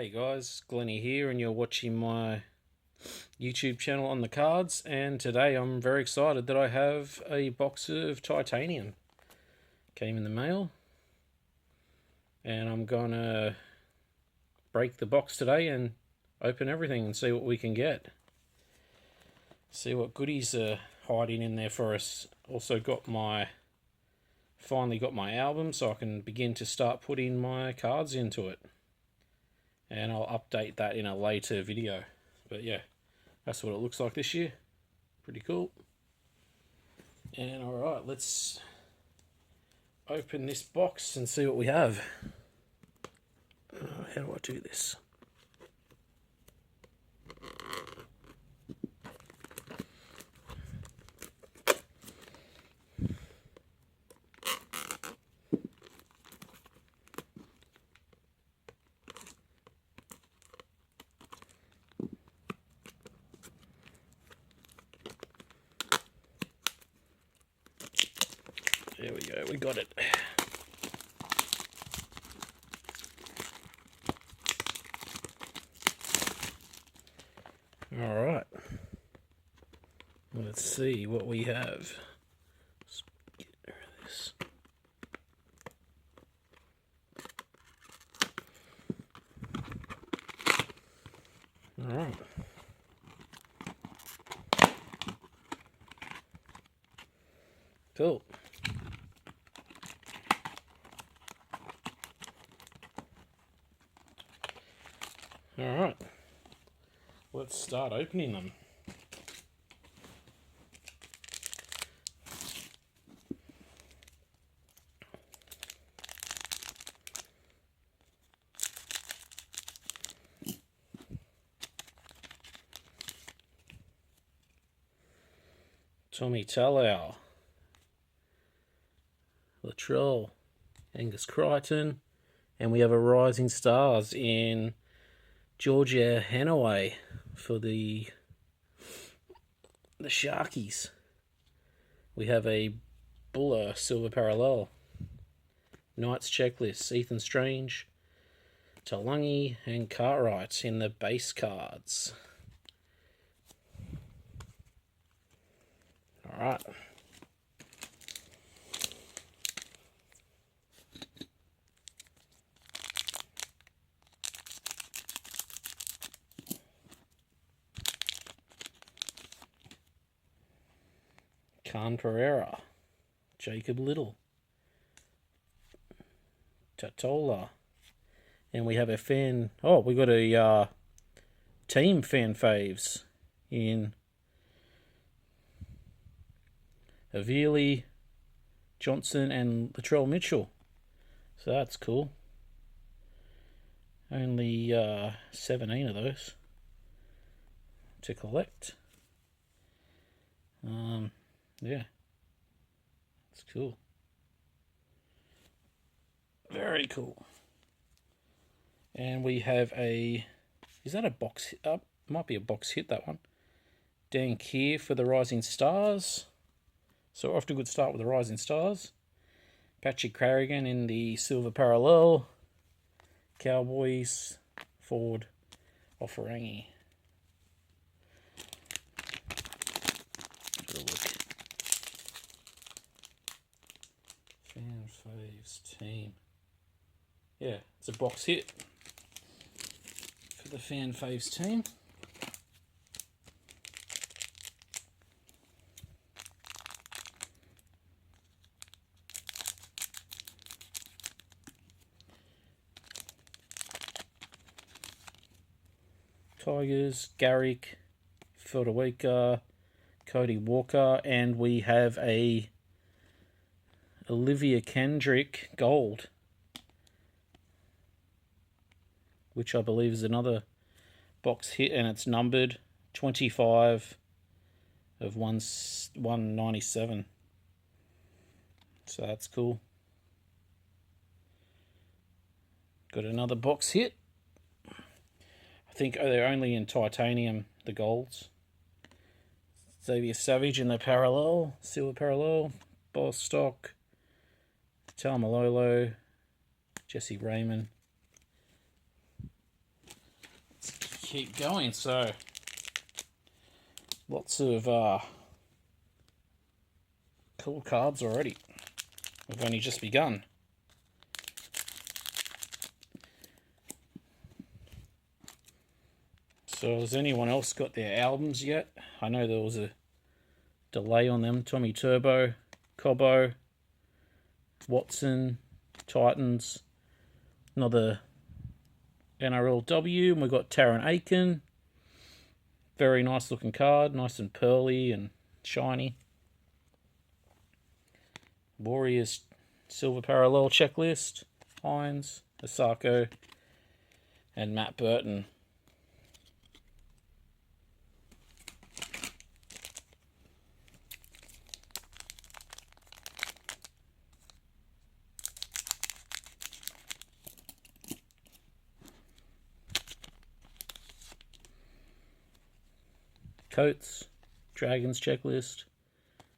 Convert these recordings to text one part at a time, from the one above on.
Hey guys, Glennie here, and you're watching my YouTube channel on the cards. And today I'm very excited that I have a box of titanium. Came in the mail, and I'm gonna break the box today and open everything and see what we can get. See what goodies are hiding in there for us. Also finally got my album, so I can begin to start putting my cards into it. And I'll update that in a later video. But yeah, that's what it looks like this year. Pretty cool. And alright, let's open this box and see what we have. How do I do this? There we go, we got it. Alright. Let's see what we have. Let's get rid of this. Alright. Cool. Alright, let's start opening them. Tommy Talau, Latrell, Angus Crichton, and we have a Rising Stars in Georgia Hanaway for the Sharkies. We have a Buller Silver Parallel, Knights Checklist, Ethan Strange, Talangi, and Cartwright in the base cards. Alright. Khan Pereira, Jacob Little, Tatola, and we have a fan. Oh, we got a team fan faves in Avili, Johnson, and Latrell Mitchell. So that's cool. Only 17 of those to collect. Yeah, it's cool. Very cool. And we have a, is that a box hit? Might be a box hit, that one. Dan Keir for the Rising Stars. So off to a good start with the Rising Stars. Patrick Carrigan in the Silver Parallel. Cowboys, Ford, Offerangi. Have a look. Fan faves team. Yeah, it's a box hit for the fan faves team. Tigers, Garrick, Feldaweka, Cody Walker, and we have a Olivia Kendrick Gold, which I believe is another box hit, and it's numbered 25 of 197. So that's cool. Got another box hit. I think they're only in titanium, the golds. Xavier Savage in the parallel, Silver Parallel, Bostock, Talmalolo, Jesse Raymond. keep going. So, lots of cool cards already. We've only just begun. So has anyone else got their albums yet? I know there was a delay on them. Tommy Turbo, Cobbo, Watson, Titans, another NRLW, and we've got Taron Aiken. Very nice looking card, nice and pearly and shiny. Warriors Silver Parallel checklist, Hines, Osako, and Matt Burton. Coates, Dragons checklist,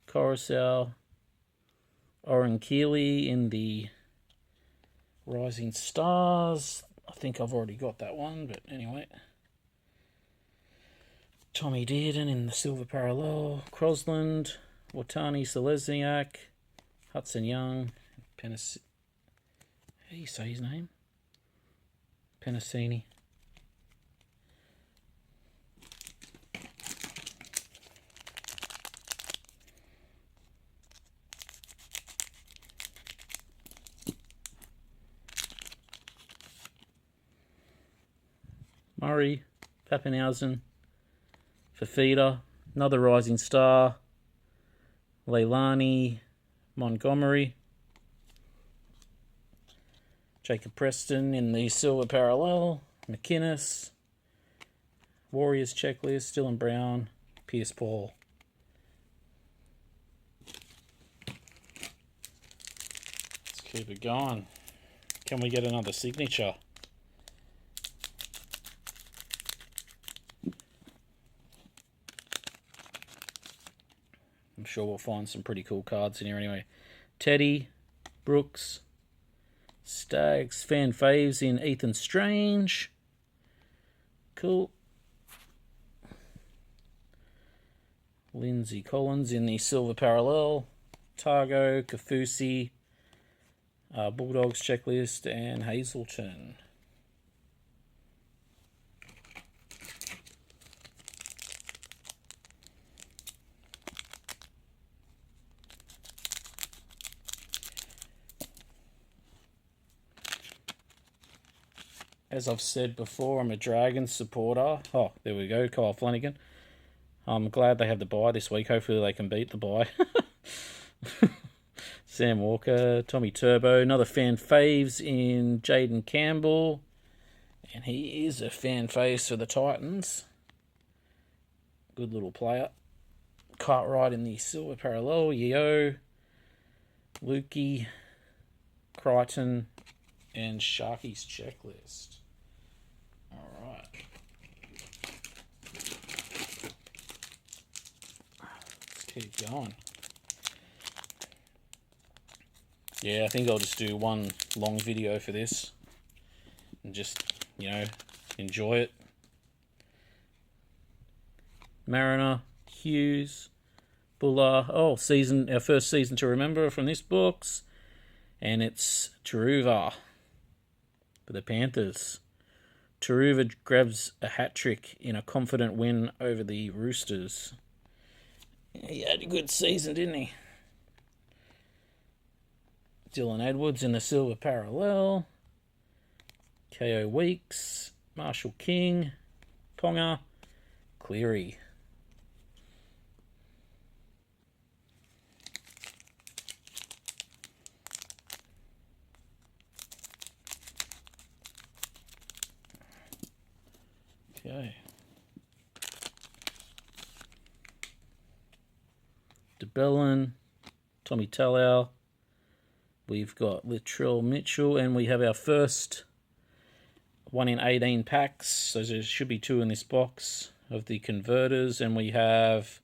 Coruscant, Oren Keeley in the Rising Stars. I think I've already got that one, but anyway. Tommy Dearden in the Silver Parallel, Crosland, Watani Selesniak, Hudson Young, how do you say his name? Penasini. Murray, Pappenhausen, Fafita, another Rising Star, Leilani, Montgomery, Jacob Preston in the Silver Parallel, McInnes, Warriors checklist, Dylan Brown, Pierce Paul. Let's keep it going. Can we get another signature? I'm sure we'll find some pretty cool cards in here anyway. Teddy, Brooks, Stags, fan faves in Ethan Strange. Cool. Lindsay Collins in the Silver Parallel. Targo, Kafusi, Bulldogs checklist, and Hazelton. As I've said before, I'm a Dragons supporter. Oh, there we go, Kyle Flanagan. I'm glad they have the bye this week. Hopefully they can beat the bye. Sam Walker, Tommy Turbo, another fan faves in Jaden Campbell. And he is a fan faves for the Titans. Good little player. Cartwright in the Silver Parallel, Yeo, Lukey, Crichton, and Sharky's checklist. Alright. Let's keep going. Yeah, I think I'll just do one long video for this. And just, enjoy it. Mariner, Hughes, Buller. Oh, our first season to remember from this books. And it's Taruva for the Panthers. Taruva grabs a hat-trick in a confident win over the Roosters. He had a good season, didn't he? Dylan Edwards in the Silver Parallel. K.O. Weeks. Marshall King. Ponga. Cleary. Okay. DeBellin, Tommy Talau. We've got Latrell Mitchell, and we have our first 1 in 18 packs. So there should be 2 in this box of the converters, and we have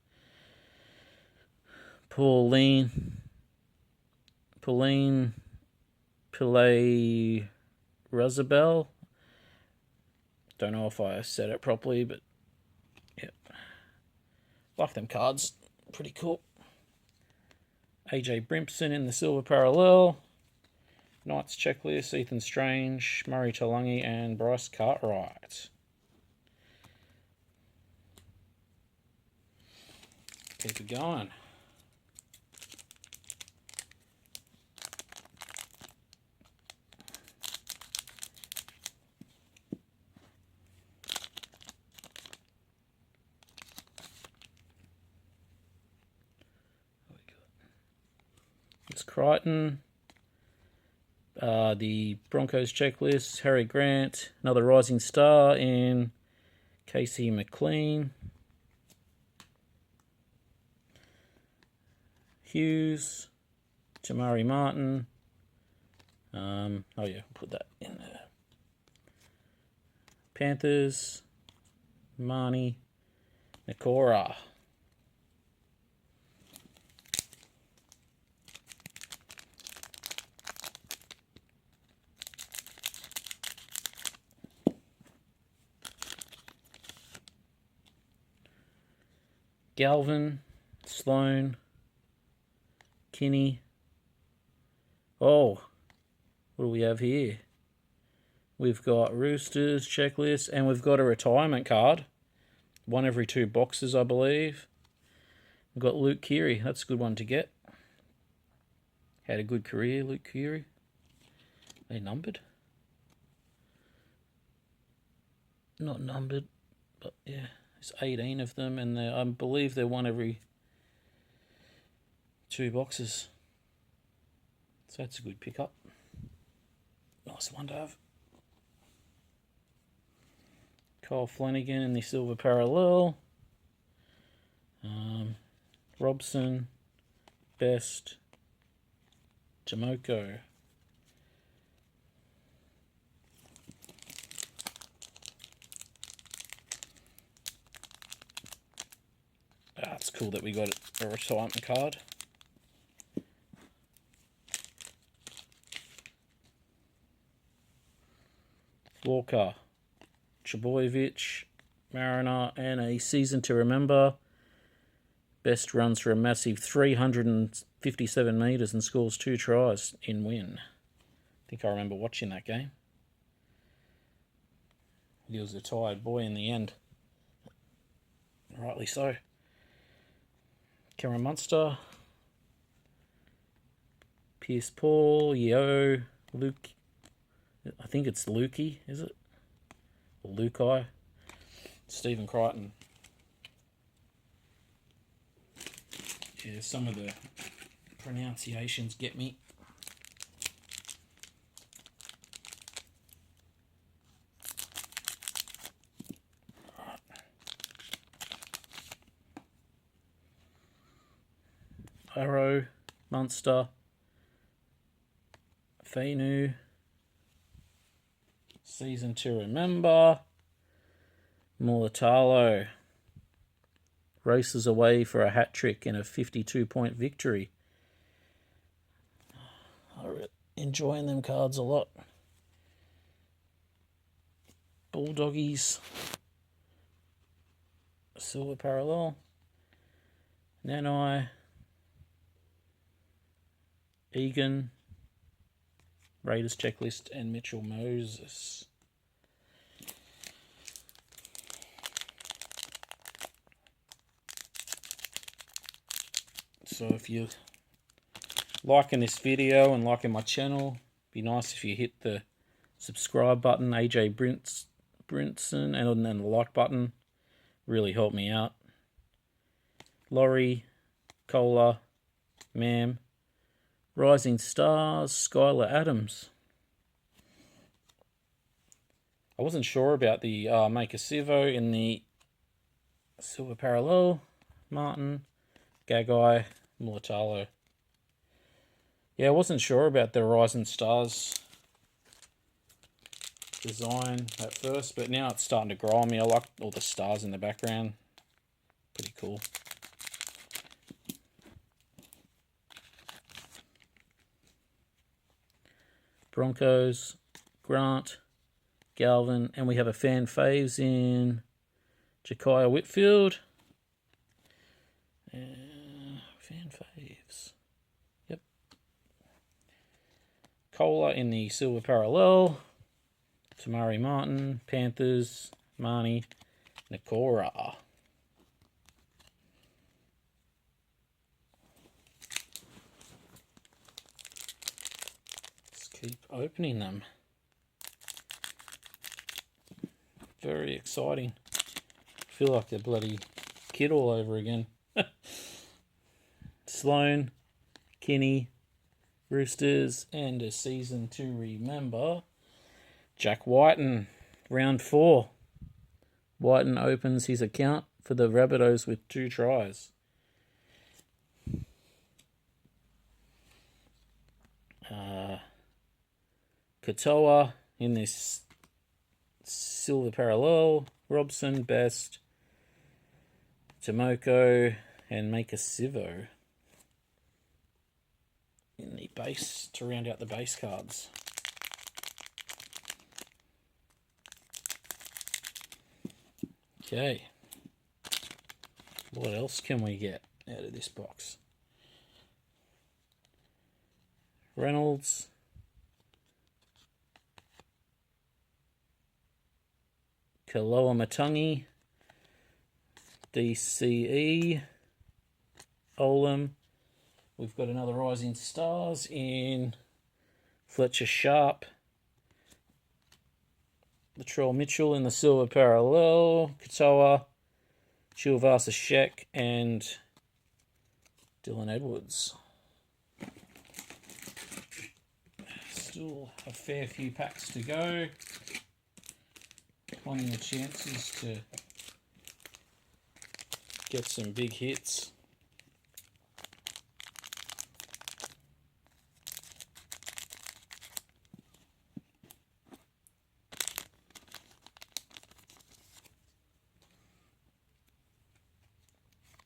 Pauline Pillay Razabel. Don't know if I said it properly, but yeah. Like them cards. Pretty cool. AJ Brimson in the silver parallel. Knights Checklist, Ethan Strange, Murray Taulagi, and Bryce Cartwright. Keep it going. It's Crichton. The Broncos Checklist, Harry Grant, another Rising Star, and Casey McLean. Hughes, Tamari Martin. Oh yeah, put that in there. Panthers, Marnie, Nakora. Galvin, Sloan, Kinney. Oh, what do we have here? We've got Roosters Checklist, and we've got a retirement card. One every 2 boxes, I believe. We've got Luke Keary. That's a good one to get. Had a good career, Luke Keary. They numbered? Not numbered, but yeah. There's 18 of them, and I believe they're one every 2 boxes. So that's a good pickup. Nice one to have. Kyle Flanagan in the silver parallel. Robson, Best, Jamoko. It's cool that we got a retirement card. Walker, Trbojevic, Mariner, and a season to remember. Best runs for a massive 357 metres and scores 2 tries in win. I think I remember watching that game. He was a tired boy in the end. Rightly so. Cameron Munster, Pierce Paul, Yeo, Luke. I think it's Lukey, is it? Or Lukai. Stephen Crichton. Yeah, some of the pronunciations get me. Arrow, Munster, Fainu, season to remember, Mulatalo races away for a hat-trick in a 52-point victory. I'm enjoying them cards a lot. Bulldoggies, silver parallel, Nanai, Egan, Raiders Checklist, and Mitchell Moses. So if you're liking this video and liking my channel, it'd be nice if you hit the subscribe button, AJ Brinson, and then the like button. Really help me out. Laurie, Kohler, Mam, Rising Stars, Skylar Adams. I wasn't sure about the Maker Sivo in the silver parallel. Martin, Gagai, Mulatalo. Yeah, I wasn't sure about the Rising Stars design at first, but now it's starting to grow on me. I like all the stars in the background. Pretty cool. Broncos, Grant, Galvin, and we have a fan faves in Ja'Kiah Whitfield. Fan faves. Yep. Kohler in the silver parallel. Tamari Martin, Panthers, Marnie, Nakora. Let's keep opening them. Very exciting. I feel like a bloody kid all over again. Sloan, Kinney, Roosters, and a season to remember. Jack Whiten, round 4. Whiten opens his account for the Rabbitohs with 2 tries. Katoa in this silver parallel. Robson, Best, Tomoko, and Maker Sivo in the base to round out the base cards. Okay. What else can we get out of this box? Reynolds. Kaloa Matangi. DCE. Olam. We've got another Rising Stars in Fletcher Sharp. Latrell Mitchell in the silver parallel. Katoa. Chilvasa Sheck and Dylan Edwards. Still a fair few packs to go. Plenty of chances to get some big hits.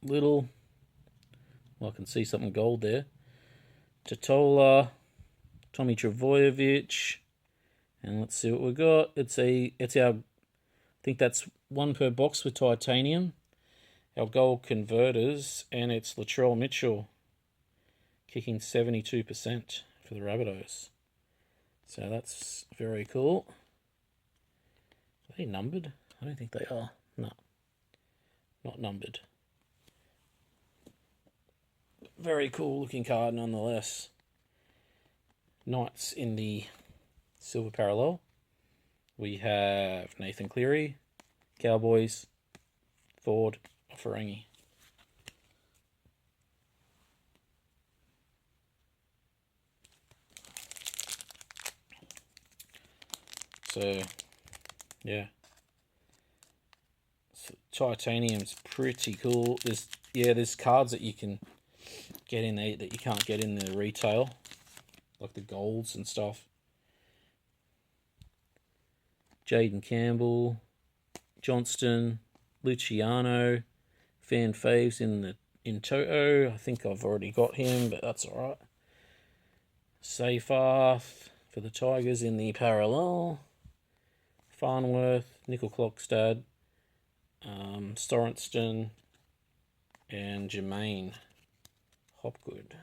Little, well, I can see something gold there. Totola, Tommy Travojevic, and let's see what we got. It's our, I think that's 1 per box with titanium. Our gold converters, and it's Latrell Mitchell kicking 72% for the Rabbitohs. So that's very cool. Are they numbered? I don't think they are. No, not numbered. Very cool looking card nonetheless. Knights in the silver parallel. We have Nathan Cleary, Cowboys, Ford, Ferengi. So, yeah. So, titanium's pretty cool. There's cards that you can get in there that you can't get in the retail, like the golds and stuff. Jaden Campbell, Johnston, Luciano, fan faves in Toto. I think I've already got him, but that's all right. Seyfarth for the Tigers in the parallel. Farnworth, Nickel Clockstad, Storenston, and Jermaine Hopgood.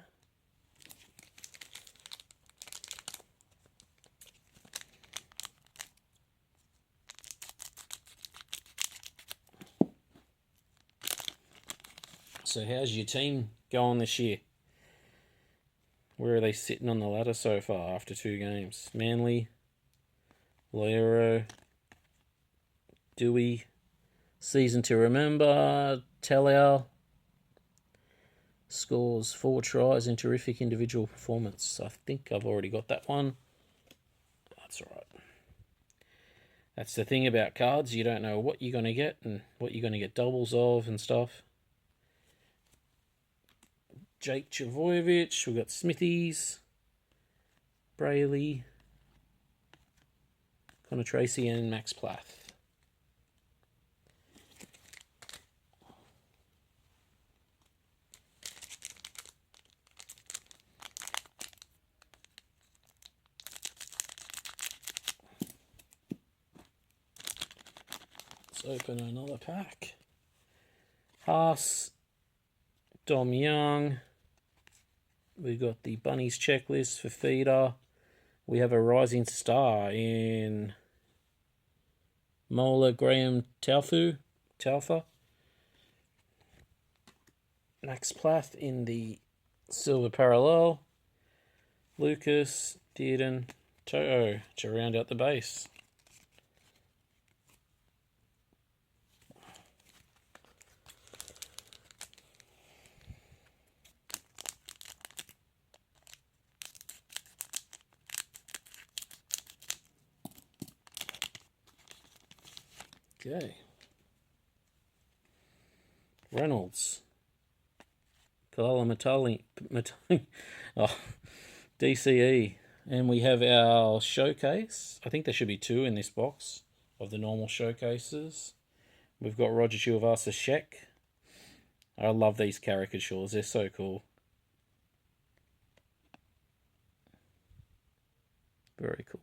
So how's your team going this year? Where are they sitting on the ladder so far after 2 games? Manly, Loero, Dewey, season to remember, Tellau. Scores 4 tries in terrific individual performance. I think I've already got that one. That's all right. That's the thing about cards. You don't know what you're going to get and what you're going to get doubles of and stuff. Jake Travojevic. We've got Smithies, Brayley, Connor Tracy, and Max Plath. Let's open another pack. Haas, Dom Young. We've got the Bunnies checklist for feeder. We have a rising star in Mola Graham Taufa. Max Plath in the silver parallel. Lucas, Dearden, Toto to round out the base. Okay. Reynolds. Kalala Matali. Oh, DCE. And we have our showcase. I think there should be 2 in this box of the normal showcases. We've got Roger Tuivasa Sheck. I love these caricatures. They're so cool. Very cool.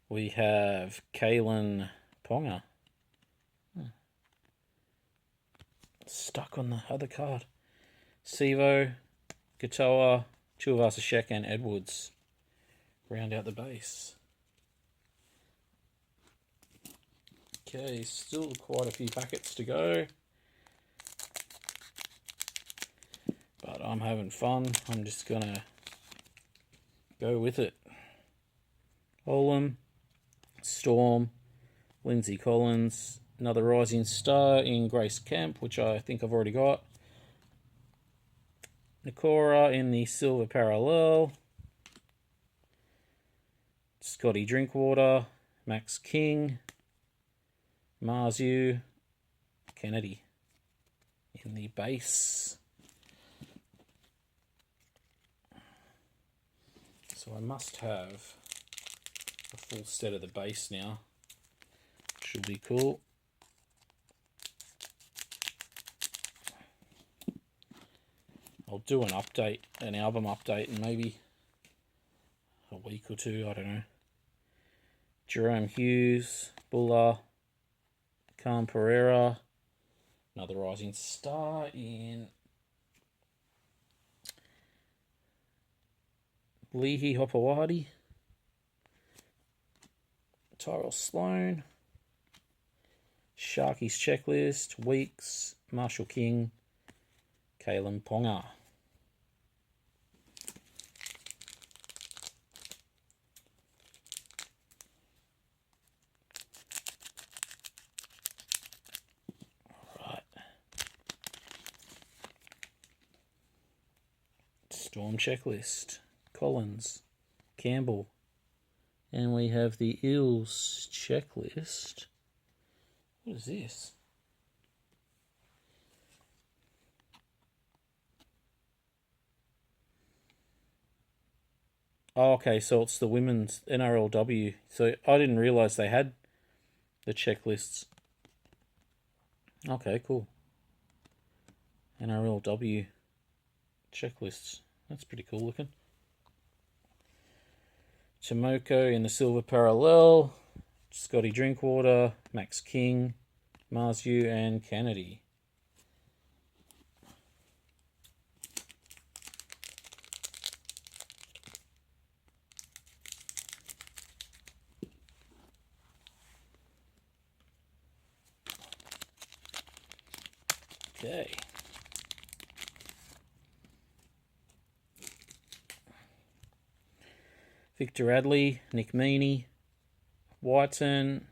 We have Kalen Ponga. Stuck on the other card. Sivo, Katoa, Tuivasa Sheck and Edwards. Round out the base. Okay, still quite a few packets to go. But I'm having fun. I'm just going to go with it. Olam, Storm, Lindsay Collins, another rising star in Grace Kemp, which I think I've already got. Nakora in the silver parallel. Scotty Drinkwater, Max King, Marzu, Kennedy in the base. So I must have a full set of the base now. Should be cool. I'll do an update, an album update, in maybe a week or 2, I don't know. Jerome Hughes, Buller, Khan Pereira, another rising star in Leahy Hopewadi, Tyrell Sloan, Sharky's checklist, Weeks, Marshall King, Kalen Ponga. Storm checklist, Collins, Campbell, and we have the Eels checklist. What is this? Oh, okay, so it's the women's NRLW. So I didn't realise they had the checklists. Okay, cool. NRLW checklists. That's pretty cool looking. Tomoko in the silver parallel. Scotty Drinkwater, Max King, Marzu and Kennedy. Okay. Victor Adley, Nick Meaney, Whiten,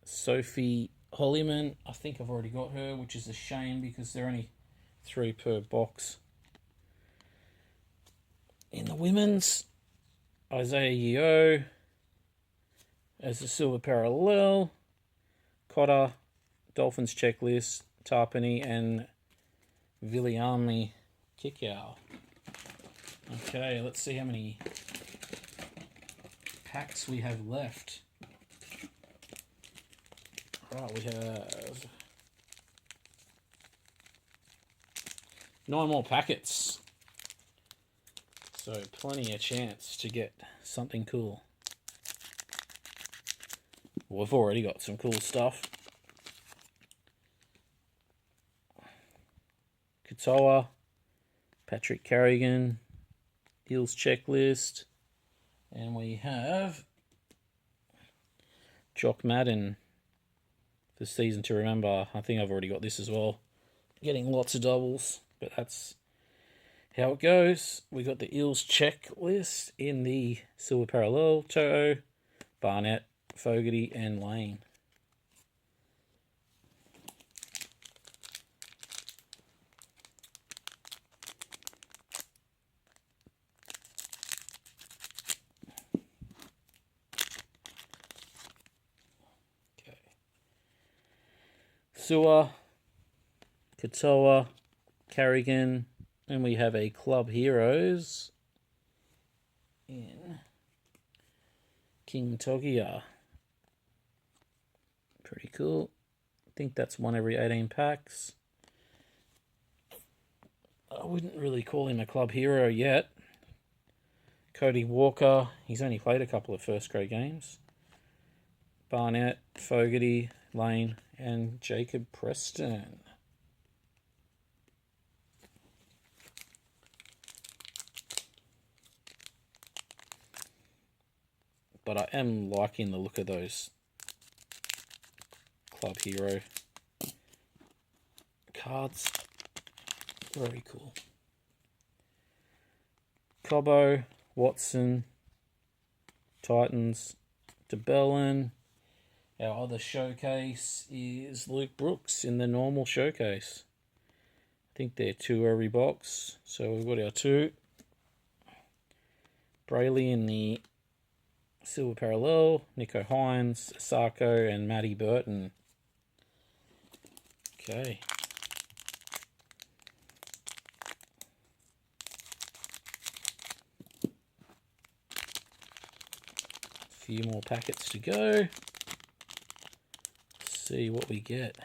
Sophie Hollyman. I think I've already got her, which is a shame because they're only 3 per box. In the women's, Isaiah Yeo as the silver parallel, Cotter, Dolphins checklist, Tarpany and Viliami Kickow. Okay, let's see how many packs we have left. Right, we have 9 more packets. So plenty of chance to get something cool. Well, we've already got some cool stuff. Katoa, Patrick Carrigan, Eels Checklist, and we have Jock Madden for Season to Remember. I think I've already got this as well. Getting lots of doubles, but that's how it goes. We got the Eels Checklist in the Silver Parallel, Toto, Barnett, Fogarty, and Lane. Okay. Sewer, Katoa, Carrigan, and we have a Club Heroes in King Togia. Pretty cool. I think that's one every 18 packs. I wouldn't really call him a club hero yet. Cody Walker, he's only played a couple of first grade games. Barnett, Fogarty, Lane, and Jacob Preston. But I am liking the look of those Club Hero cards. Very cool. Cobbo, Watson, Titans, DeBellin. Our other showcase is Luke Brooks in the normal showcase. I think they're 2 every box. So we've got our 2. Brayley in the Silver Parallel, Nico Hines, Sarko, and Matty Burton. Okay. A few more packets to go. Let's see what we get.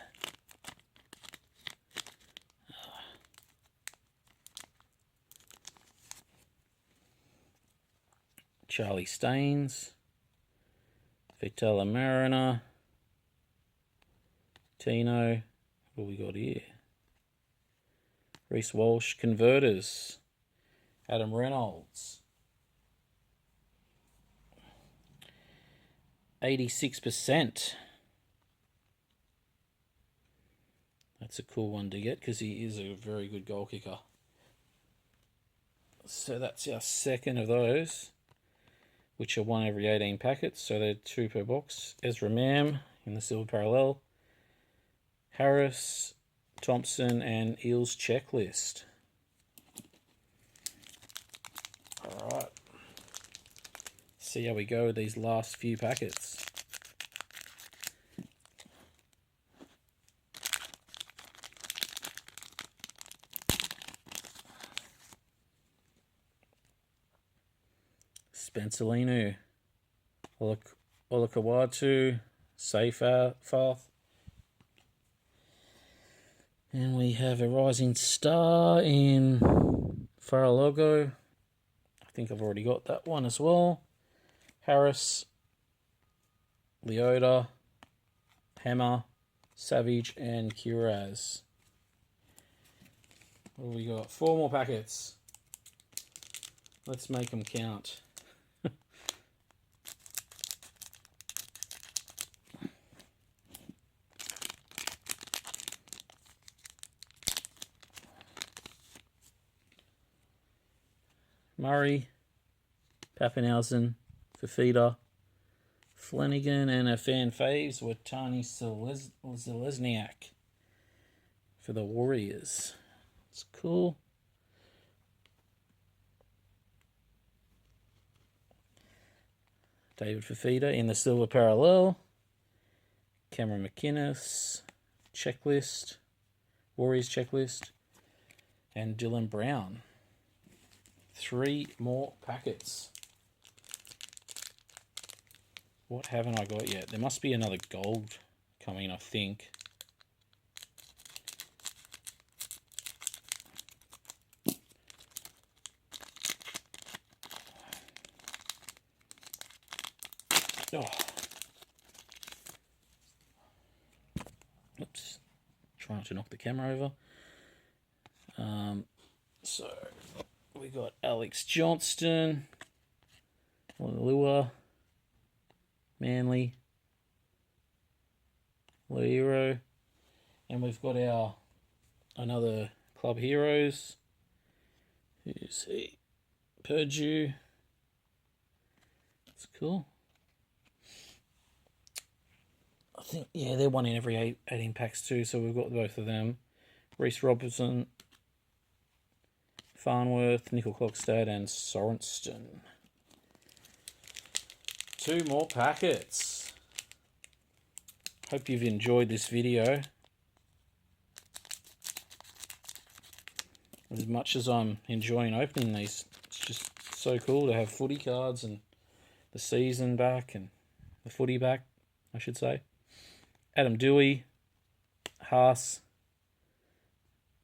Charlie Staines, Vitella Mariner, Tino, what we got here? Reece Walsh, Converters, Adam Reynolds, 86%. That's a cool one to get because he is a very good goal kicker. So that's our second of those, which are 1 every 18 packets, so they're 2 per box. Ezra Mam in the Silver Parallel, Harris, Thompson, and Eels Checklist. Alright. See how we go with these last few packets. Spencer Linu, Olakawatu, Seyfarth. And we have a Rising Star in Faralogo. I think I've already got that one as well. Harris, Leota, Hammer, Savage, and Curaz. What have we got? 4 more packets. Let's make them count. Murray, Pappenhausen, Fafita, Flanagan, and a fan faves were Tani Zelezniak for the Warriors. It's cool. David Fafita in the Silver Parallel, Cameron McInnes, Checklist, Warriors Checklist, and Dylan Brown. 3 more packets. What haven't I got yet? There must be another gold coming, I think. Oh. Oops. Try not to knock the camera over. So we got Alex Johnston, Lua, Manly, Lero, and we've got our another club heroes. Who's he? Purdue. That's cool. I think, yeah, they're one in every 18 packs too, so we've got both of them. Reece Robertson, Farnworth, Nickel Clockstad, and Sorensen. 2 more packets. Hope you've enjoyed this video as much as I'm enjoying opening these. It's just so cool to have footy cards and the season back and the footy back, I should say. Adam Dewey, Haas,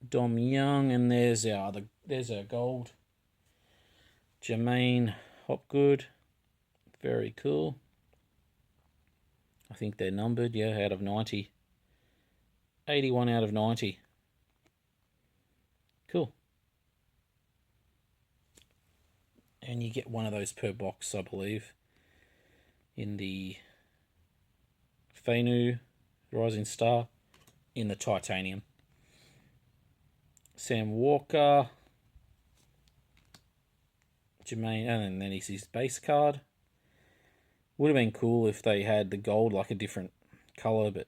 Dom Young, and there's our gold. Jermaine Hopgood, very cool. I think they're numbered, yeah, out of 90. 81 out of 90. Cool. And you get one of those per box, I believe, in the Fainu Rising Star, in the Titanium. Sam Walker, Jermaine, and then he's his base card. Would have been cool if they had the gold like a different colour, but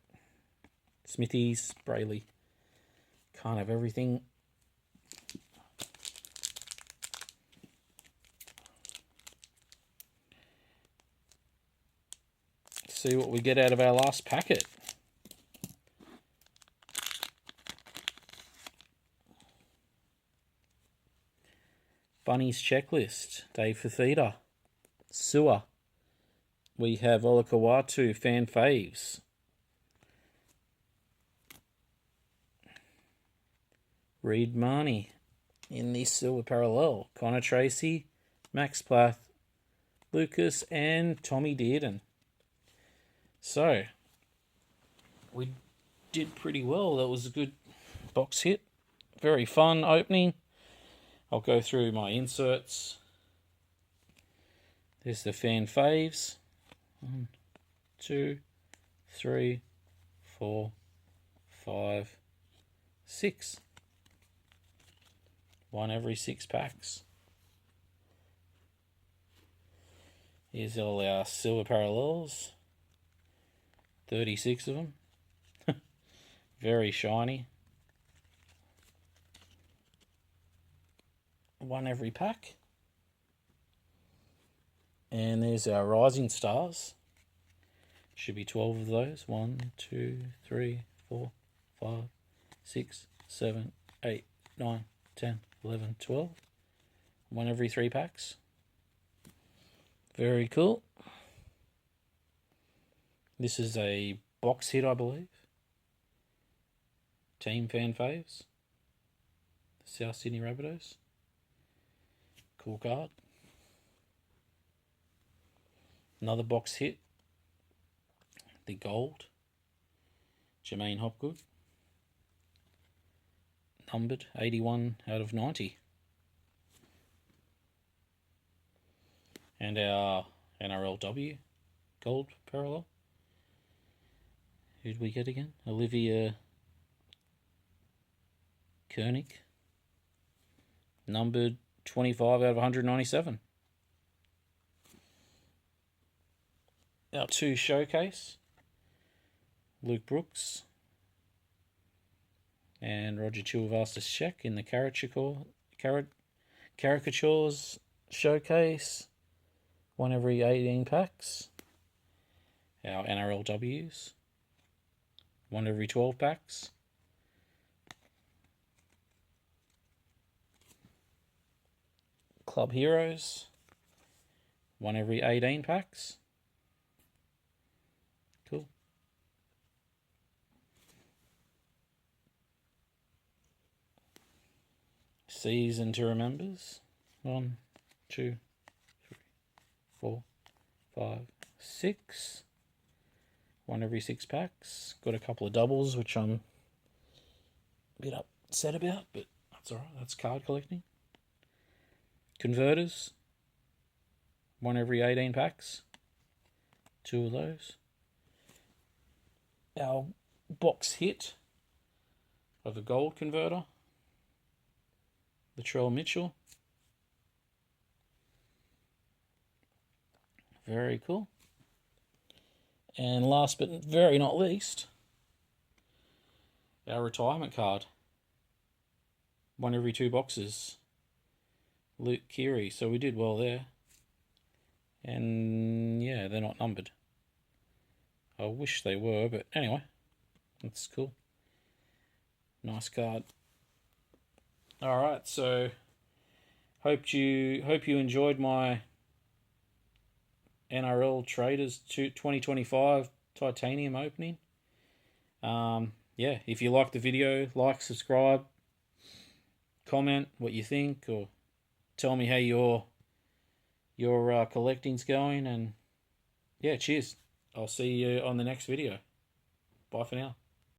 Smithies, Brayley, can't have everything. See what we get out of our last packet. Bunny's Checklist, Dave Fafita, Sewer. We have Olakawatu, Fan Faves. Reed Marnie in the Silver Parallel. Connor Tracy, Max Plath, Lucas, and Tommy Dearden. So, we did pretty well. That was a good box hit. Very fun opening. I'll go through my inserts. There's the Fan Faves. 1, 2, 3, 4, 5, 6. One every 6 packs. Here's all our Silver Parallels. 36 of them. Very shiny. One every pack. And there's our Rising Stars. Should be 12 of those. 1, 2, 3, 4, 5, 6, 7, 8, 9, 10, 11, 12. One every 3 packs. Very cool. This is a box hit, I believe. Team Fan Faves. South Sydney Rabbitohs. Cool card. Another box hit. The gold. Jermaine Hopgood. Numbered 81 out of 90. And our NRLW gold parallel. Who did we get again? Olivia Koenig. Numbered 25 out of 197. Our 2 showcase. Luke Brooks and Roger Tuivasa-Sheck in the caricatures showcase. One every 18 packs. Our NRLWs. One every 12 packs. Club Heroes. One every 18 packs. Cool. Season to Remembers. 1, 2, 3, 4, 5, 6. One every 6 packs. Got a couple of doubles, which I'm a bit upset about, but that's alright. That's card collecting. Converters. One every 18 packs. 2 of those. Our box hit of a gold converter. Latrell Mitchell. Very cool. And last but very not least, our retirement card. One every 2 boxes. Luke Keary. So we did well there. And yeah, they're not numbered. I wish they were, but anyway, that's cool. Nice card. All right, so hope you enjoyed my NRL Traders 2025 Titanium opening. Yeah, if you like the video, like, subscribe, comment what you think, or tell me how your collecting's going. And yeah, cheers. I'll see you on the next video. Bye for now.